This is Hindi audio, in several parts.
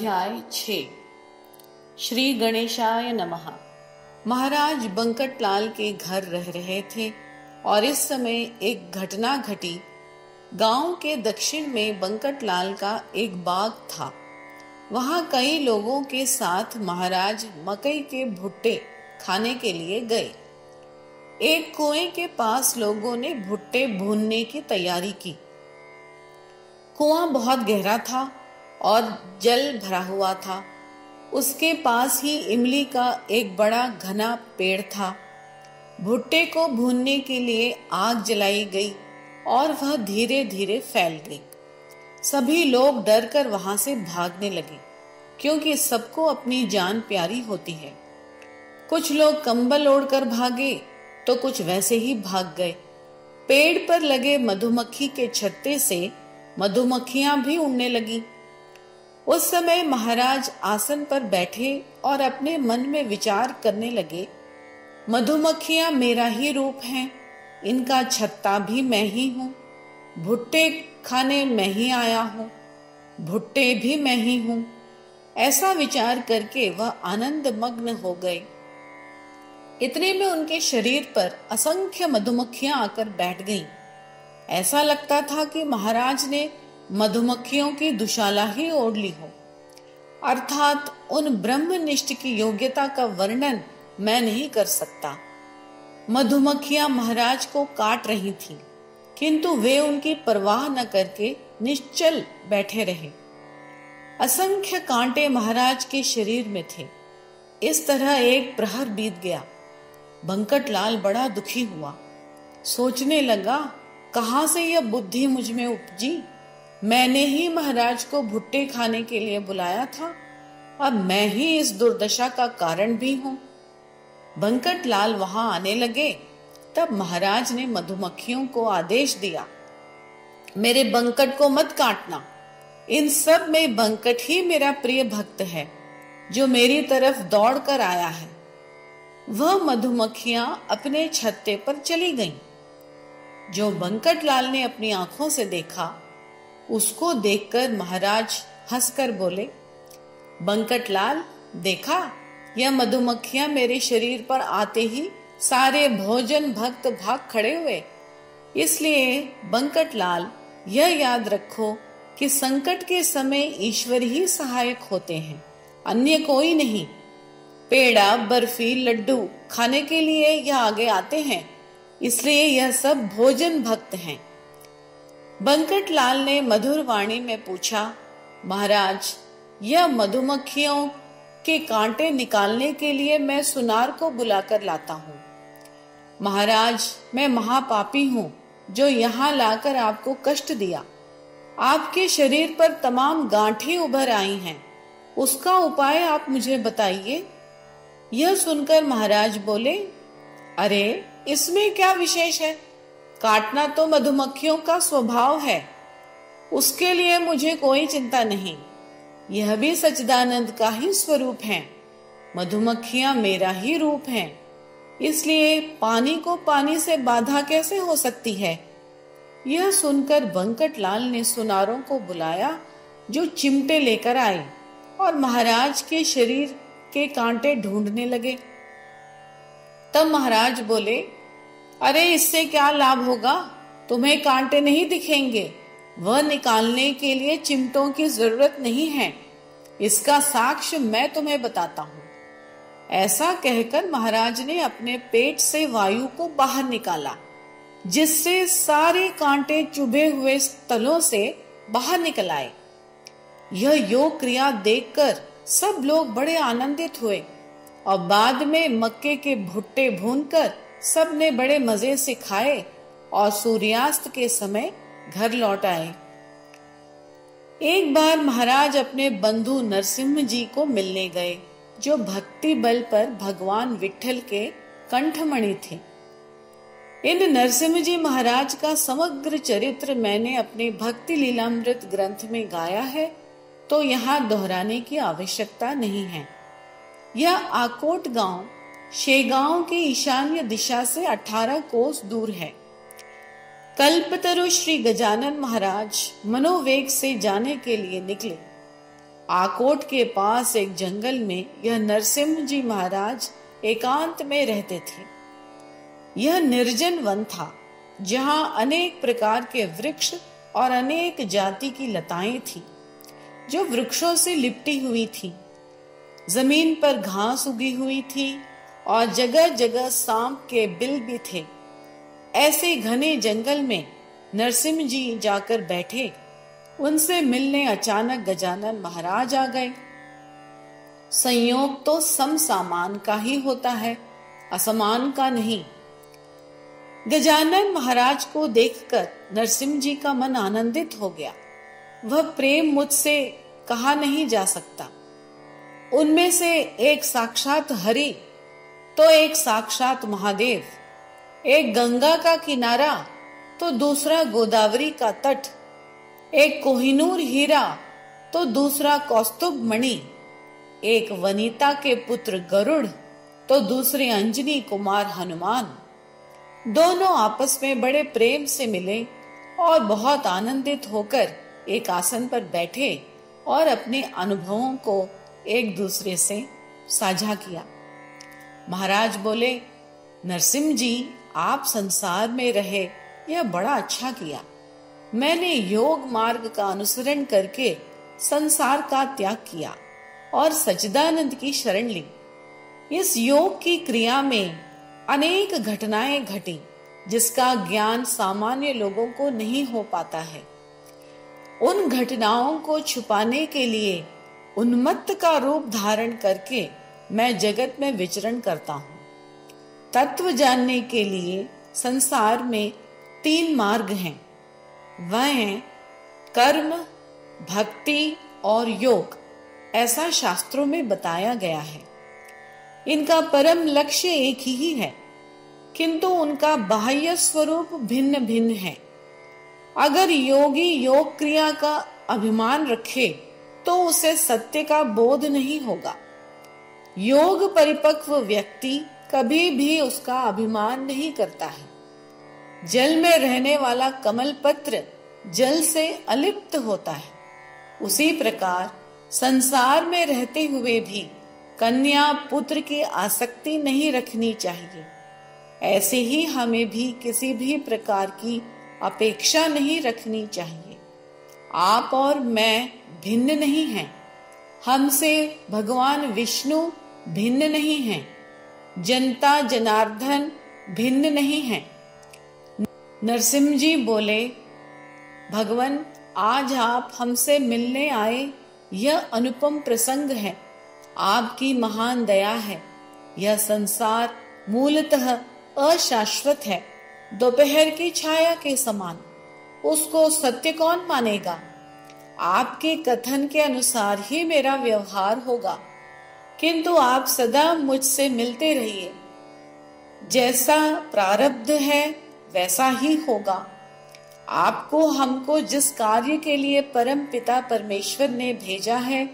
अध्याय 6। श्री गणेशाय नमः। महाराज बंकटलाल के घर रह रहे थे और इस समय एक घटना घटी। गांव के दक्षिण में बंकटलाल का एक बाग था। वहां कई लोगों के साथ महाराज मकई के भुट्टे खाने के लिए गए। एक कुएं के पास लोगों ने भुट्टे भूनने की तैयारी की। कुआं बहुत गहरा था और जल भरा हुआ था। उसके पास ही इमली का एक बड़ा घना पेड़ था। भुट्टे को भूनने के लिए आग जलाई गई और वह धीरे धीरे फैल गई। सभी लोग डर कर वहां से भागने लगे, क्योंकि सबको अपनी जान प्यारी होती है। कुछ लोग कंबल ओढ़कर भागे तो कुछ वैसे ही भाग गए। पेड़ पर लगे मधुमक्खी के छत्ते से मधुमक्खियां भी उड़ने लगी। उस समय महाराज आसन पर बैठे और अपने मन में विचार करने लगे, मधुमक्खियां मेरा ही रूप हैं, इनका छत्ता भी मैं ही हूं, भुट्टे खाने मैं ही आया हूं, भुट्टे भी मैं ही हूं। ऐसा विचार करके वह आनंद मग्न हो गए। इतने में उनके शरीर पर असंख्य मधुमक्खियां आकर बैठ गईं। ऐसा लगता था कि महाराज ने मधुमक्खियों की दुशाला ही ओढ़ ली हो। अर्थात उन ब्रह्मनिष्ठ की योग्यता का वर्णन मैं नहीं कर सकता। मधुमक्खियां महाराज को काट रही थीं, किंतु वे उनकी परवाह न करके निश्चल बैठे रहे। असंख्य कांटे महाराज के शरीर में थे। इस तरह एक प्रहर बीत गया। बंकटलाल बड़ा दुखी हुआ। सोचने लगा, कहां से यह बुद्धि मुझ में उपजी? मैंने ही महाराज को भुट्टे खाने के लिए बुलाया था, अब मैं ही इस दुर्दशा का कारण भी हूं। बंकटलाल वहां आने लगे। तब महाराज ने मधुमक्खियों को आदेश दिया, मेरे बंकट को मत काटना। इन सब में बंकट ही मेरा प्रिय भक्त है, जो मेरी तरफ दौड़ कर आया है। वह मधुमक्खियां अपने छत्ते पर चली गईं। जो बंकटलाल ने अपनी आंखों से देखा, उसको देखकर महाराज हंसकर बोले, बंकटलाल, देखा, यह मधुमक्खियां मेरे शरीर पर आते ही सारे भोजन भक्त भाग खड़े हुए। इसलिए बंकटलाल, यह याद रखो कि संकट के समय ईश्वर ही सहायक होते हैं, अन्य कोई नहीं। पेड़ा, बर्फी, लड्डू खाने के लिए यह आगे आते हैं, इसलिए यह सब भोजन भक्त हैं। बंकटलाल ने मधुर वाणी में पूछा, महाराज, यह मधुमक्खियों के कांटे निकालने के लिए मैं सुनार को बुलाकर लाता हूँ। महाराज, मैं महापापी हूँ जो यहाँ लाकर आपको कष्ट दिया। आपके शरीर पर तमाम गांठें उभर आई हैं, उसका उपाय आप मुझे बताइए। यह सुनकर महाराज बोले, अरे, इसमें क्या विशेष है? काटना तो मधुमक्खियों का स्वभाव है, उसके लिए मुझे कोई चिंता नहीं। यह भी सच्चिदानंद का ही स्वरूप है। मधुमक्खियां मेरा ही रूप हैं, इसलिए पानी को पानी से बाधा कैसे हो सकती है? यह सुनकर बंकटलाल ने सुनारों को बुलाया, जो चिमटे लेकर आए और महाराज के शरीर के कांटे ढूंढने लगे। तब महाराज बोले, अरे, इससे क्या लाभ होगा? तुम्हें कांटे नहीं दिखेंगे। वह निकालने के लिए चिमटों की जरूरत नहीं है, इसका साक्ष्य मैं तुम्हें बताता हूँ। ऐसा कहकर महाराज ने अपने पेट से वायु को बाहर निकाला, जिससे सारे कांटे चुभे हुए स्थलों से बाहर निकल आए। यह योग क्रिया देखकर सब लोग बड़े आनंदित हुए और बाद में मक्के के भुट्टे भूनकर सब ने बड़े मजे से खाए और सूर्यास्त के समय घर लौट आए। एक बार महाराज अपने बंधु नरसिंह जी को मिलने गए, जो भक्ति बल पर भगवान विठल के कंठमणि थे। इन नरसिंह जी महाराज का समग्र चरित्र मैंने अपने भक्ति लीलामृत ग्रंथ में गाया है, तो यहाँ दोहराने की आवश्यकता नहीं है। यह आकोट गांव शेगांव के ईशान्य दिशा से 18 कोस दूर है। कल्पतरु श्री गजानन महाराज मनोवेग से जाने के लिए निकले। आकोट के पास एक जंगल में यह नरसिम्ह जी महाराज एकांत में रहते थे। यह निर्जन वन था, जहां अनेक प्रकार के वृक्ष और अनेक जाति की लताएं थी, जो वृक्षों से लिपटी हुई थी। जमीन पर घास उगी हुई थी और जगह जगह सांप के बिल भी थे। ऐसे घने जंगल में नरसिम्ह जी जाकर बैठे। उनसे मिलने अचानक गजानन महाराज आ गए। संयोग तो समसामान का ही होता है, असमान का नहीं। गजानन महाराज को देखकर नरसिम्ह जी का मन आनंदित हो गया। वह प्रेम मुझसे कहा नहीं जा सकता। उनमें से एक साक्षात हरि तो एक साक्षात महादेव, एक गंगा का किनारा तो दूसरा गोदावरी का तट, एक कोहिनूर हीरा तो दूसरा कौस्तुभ मणि, एक वनिता के पुत्र गरुड़ तो दूसरे अंजनी कुमार हनुमान। दोनों आपस में बड़े प्रेम से मिले और बहुत आनंदित होकर एक आसन पर बैठे और अपने अनुभवों को एक दूसरे से साझा किया। महाराज बोले, नरसिम्ह जी, आप संसार में रहे यह बड़ा अच्छा किया। मैंने योग मार्ग का अनुसरण करके संसार का त्याग किया और सच्चिदानंद की शरण ली। इस योग की क्रिया में अनेक घटनाएं घटी, जिसका ज्ञान सामान्य लोगों को नहीं हो पाता है। उन घटनाओं को छुपाने के लिए उन्मत्त का रूप धारण करके मैं जगत में विचरण करता हूँ। तत्व जानने के लिए संसार में 3 मार्ग हैं। वह हैं कर्म, भक्ति और योग। ऐसा शास्त्रों में बताया गया है। इनका परम लक्ष्य एक ही है, किंतु उनका बाह्य स्वरूप भिन्न भिन्न है। अगर योगी योग क्रिया का अभिमान रखे तो उसे सत्य का बोध नहीं होगा। योग परिपक्व व्यक्ति कभी भी उसका अभिमान नहीं करता है। जल में रहने वाला कमल पत्र जल से अलिप्त होता है। उसी प्रकार संसार में रहते हुए भी कन्या पुत्र की आसक्ति नहीं रखनी चाहिए। ऐसे ही हमें भी किसी भी प्रकार की अपेक्षा नहीं रखनी चाहिए। आप और मैं भिन्न नहीं हैं। हमसे भगवान विष्णु भिन्न नहीं हैं। जनता जनार्दन भिन्न नहीं हैं। नरसिम्ह जी बोले, भगवान, आज आप हमसे मिलने आए, यह अनुपम प्रसंग है। आपकी महान दया है। यह संसार मूलतः अशाश्वत है, दोपहर की छाया के समान। उसको सत्य कौन मानेगा? आपके कथन के अनुसार ही मेरा व्यवहार होगा, किंतु आप सदा मुझसे मिलते रहिए। जैसा प्रारब्ध है वैसा ही होगा। आपको हमको जिस कार्य के लिए परम पिता परमेश्वर ने भेजा है,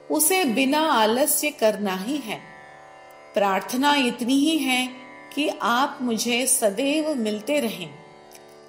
उसे बिना आलस्य करना ही है। प्रार्थना इतनी ही है कि आप मुझे सदैव मिलते रहें।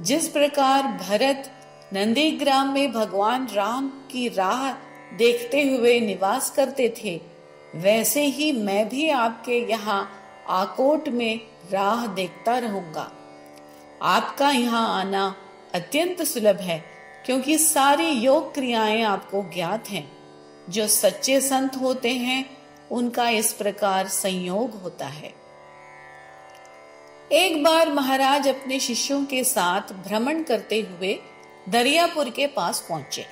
जिस प्रकार भरत नंदीग्राम में भगवान राम की राह देखते हुए निवास करते थे, वैसे ही मैं भी आपके यहाँ आकोट में राह देखता रहूंगा। आपका यहाँ आना अत्यंत सुलभ है, क्योंकि सारी योग क्रियाएं आपको ज्ञात हैं। जो सच्चे संत होते हैं उनका इस प्रकार संयोग होता है। एक बार महाराज अपने शिष्यों के साथ भ्रमण करते हुए दरियापुर के पास पहुंचे।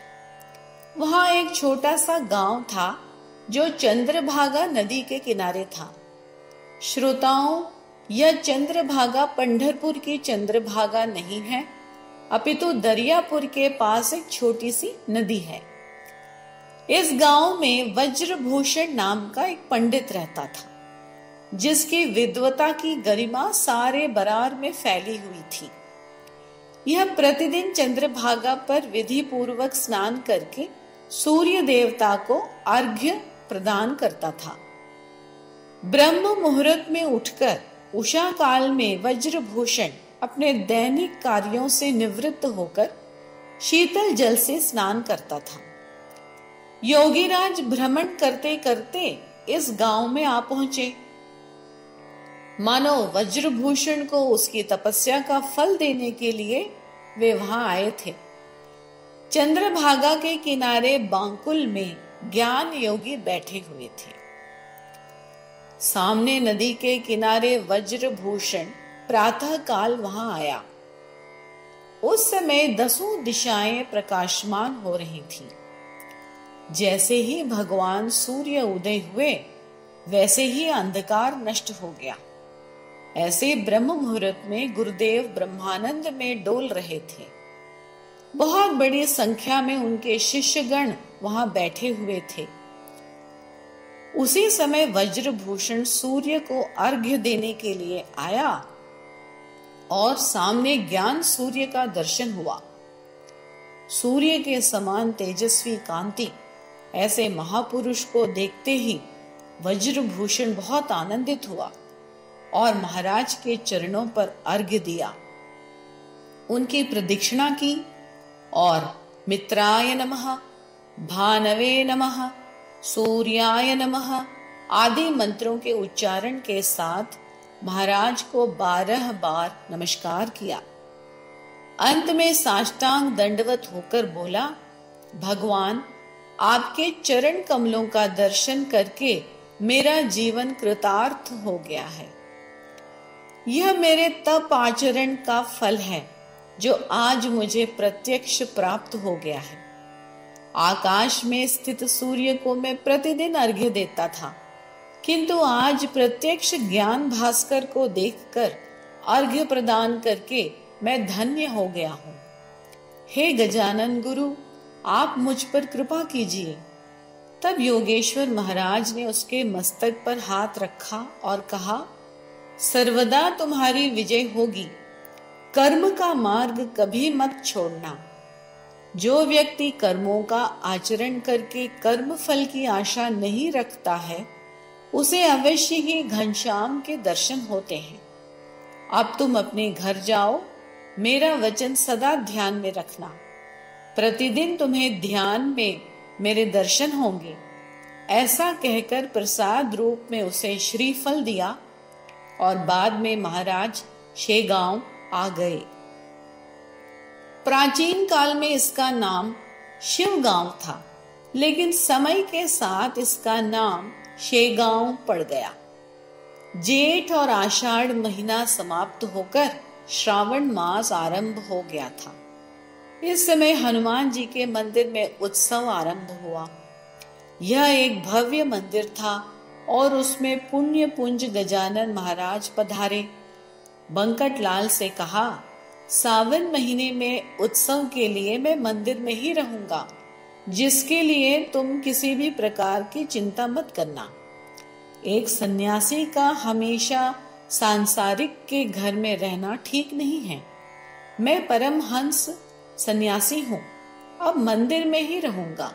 वहां एक छोटा सा गांव था जो चंद्रभागा नदी के किनारे था। श्रोताओं, यह चंद्रभागा पंढरपुर की चंद्रभागा नहीं है, अपितु दरियापुर के पास एक छोटी सी नदी है। इस गांव में वज्रभूषण नाम का एक पंडित रहता था, जिसकी विद्वता की गरिमा सारे बरार में फैली हुई थी। यह प्रतिदिन चंद्रभागा पर विधि पूर्वक स्नान करके सूर्य देवता को अर्घ्य प्रदान करता था। ब्रह्म मुहूर्त में उठकर उषा काल में वज्रभूषण अपने दैनिक कार्यों से निवृत्त होकर शीतल जल से स्नान करता था। योगीराज भ्रमण करते करते इस गांव में आ पहुंचे। मानो वज्रभूषण को उसकी तपस्या का फल देने के लिए वे वहां आए थे। चंद्रभागा के किनारे बांकुल में ज्ञान योगी बैठे हुए थे। सामने नदी के किनारे वज्रभूषण प्रातः काल वहां आया। उस समय 10 दिशाएं प्रकाशमान हो रही थीं। जैसे ही भगवान सूर्य उदय हुए वैसे ही अंधकार नष्ट हो गया। ऐसे ब्रह्म मुहूर्त में गुरुदेव ब्रह्मानंद में डोल रहे थे। बहुत बड़ी संख्या में उनके शिष्यगण वहां बैठे हुए थे। उसी समय वज्रभूषण सूर्य को अर्घ्य देने के लिए आया और सामने ज्ञान सूर्य का दर्शन हुआ। सूर्य के समान तेजस्वी कांति ऐसे महापुरुष को देखते ही वज्रभूषण बहुत आनंदित हुआ और महाराज के चरणों पर अर्घ्य दिया, उनकी प्रदक्षिणा की और मित्राय नमः, भानवे नमः, सूर्याय नमः आदि मंत्रों के उच्चारण के साथ महाराज को 12 बार नमस्कार किया। अंत में साष्टांग दंडवत होकर बोला, भगवान, आपके चरण कमलों का दर्शन करके मेरा जीवन कृतार्थ हो गया है। यह मेरे तप आचरण का फल है जो आज मुझे प्रत्यक्ष प्राप्त हो गया है। आकाश में स्थित सूर्य को मैं प्रतिदिन अर्घ्य देता था, किंतु आज प्रत्यक्ष ज्ञान भास्कर को देखकर अर्घ्य प्रदान करके मैं धन्य हो गया हूँ। हे गजानन गुरु, आप मुझ पर कृपा कीजिए। तब योगेश्वर महाराज ने उसके मस्तक पर हाथ रखा और कहा, सर्वदा तुम्हारी विजय होगी। कर्म का मार्ग कभी मत छोड़ना। जो व्यक्ति कर्मों का आचरण करके कर्म फल की आशा नहीं रखता है, उसे अवश्य ही घनश्याम के दर्शन होते हैं। अब तुम अपने घर जाओ, मेरा वचन सदा ध्यान में रखना। प्रतिदिन तुम्हें ध्यान में मेरे दर्शन होंगे। ऐसा कहकर प्रसाद रूप में उसे श्रीफल दिया और बाद में महाराज शेगांव आ गए। प्राचीन काल में इसका नाम शिवगांव था, लेकिन समय के साथ इसका नाम शेगांव पड़ गया। जेठ और आषाढ़ महीना समाप्त होकर श्रावण मास आरंभ हो गया था। इस समय हनुमान जी के मंदिर में उत्सव आरंभ हुआ। यह एक भव्य मंदिर था और उसमें पुण्य पुंज गजानन महाराज पधारे। बंकटलाल से कहा, सावन महीने में उत्सव के लिए मैं मंदिर में ही रहूंगा, जिसके लिए तुम किसी भी प्रकार की चिंता मत करना। एक सन्यासी का हमेशा सांसारिक के घर में रहना ठीक नहीं है। मैं परमहंस सन्यासी हूँ, अब मंदिर में ही रहूंगा।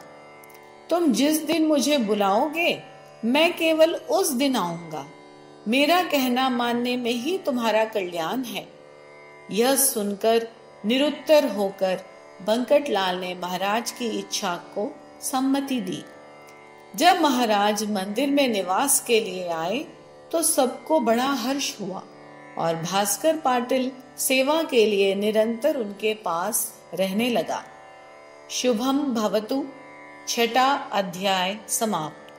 तुम जिस दिन मुझे बुलाओगे मैं केवल उस दिन आऊंगा। मेरा कहना मानने में ही तुम्हारा कल्याण है। यह सुनकर निरुत्तर होकर बंकटलाल ने महाराज की इच्छा को सम्मति दी। जब महाराज मंदिर में निवास के लिए आए तो सबको बड़ा हर्ष हुआ और भास्कर पाटिल सेवा के लिए निरंतर उनके पास रहने लगा। शुभम भवतु। 6वां अध्याय समाप्त।